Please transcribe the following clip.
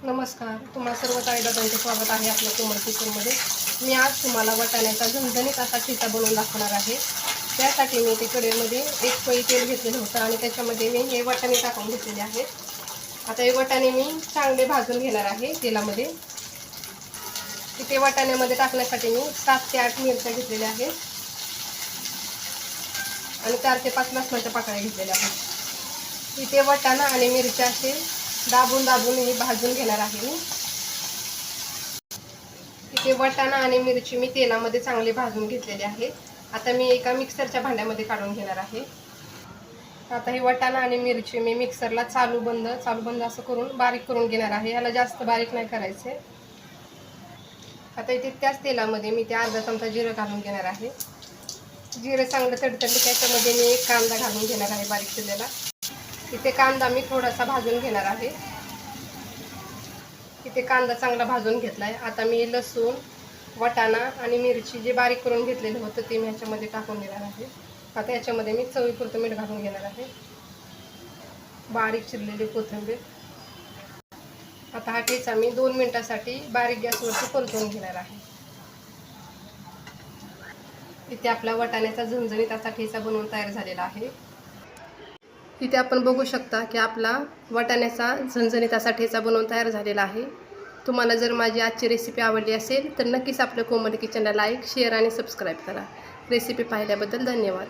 नमस्कार, तुम्हा सर्व ताईदादांचे स्वागत आहे आपल्या कोमल किचनमध्ये। मी आज तुम्हाला वाटाण्याचा झणझणीत असा ठेचा बनवून दाखवणार आहे। त्यासाठी मी ते कढईमध्ये एक पळी तेल घेतलेलं होतं आणि त्याच्यामध्ये मी हे वाटाणे टाकून घेतलेले आहेत। आता हे वाटाणे मी चांगले भाजून घेणार आहे तेलामध्ये। ते वाटाण्यामध्ये टाकण्यासाठी मी 7 ते 8 मिरच्या घेतलेल्या आहेत आणि 4 ते 5 लसणाच्या पाकळ्या घेतलेल्या आहेत। इथे वाटाणा आणि मिरच्या असे दाबून हे भाजून घेणार आहे मी। इथे वाटाणा आणि मिरची मी तेलामध्ये चांगले भाजून घेतलेले आहे। आता मी एका मिक्सरच्या भांड्यामध्ये काढून घेणार आहे। आता हे वाटाणा आणि मिरची मी मिक्सरला चालू बंद असं करून बारीक करून घेणार आहे। याला जास्त बारीक नाही करायचे। आता इथे त्याच तेलामध्ये मी ते अर्धा चमचा जिरं घालून घेणार आहे। जिरं चांगलं तडतडले त्याच्यामध्ये मी एक कांदा घालून घेणार आहे बारीक केलेला। इथे कांदा मी थोडासा भाजून घेणार आहे। इथे कांदा चांगला भाजून घेतलाय। आता मी लसूण, वाटाणा आणि मिरची जे बारीक करून घेतलेलं होतं ते मी ह्याच्यामध्ये टाकून देणार आहे। आता याच्यामध्ये मी चवीपुरतं मीठ घालून घेणार आहे। बारीक चिरलेली कोथिंबीर। आता हा ठेचा मी 2 मिनिटांसाठी बारीक गॅसवरती परतवून घेणार आहे। इथे आपला वाटाण्याचा झणझणीत असा ठेचा बनवून तयार झालेला आहे। इथे आपण बघू शकता की आपला वाटाण्याचा झणझणीत असा ठेचा बनवून तयार झालेला आहे। तुम्हाला जर माझी आजची रेसिपी आवडली असेल तर नक्कीच आपल्या कोमल किचनला लाईक, शेअर आणि सबस्क्राईब करा। रेसिपी पाहिल्याबद्दल धन्यवाद।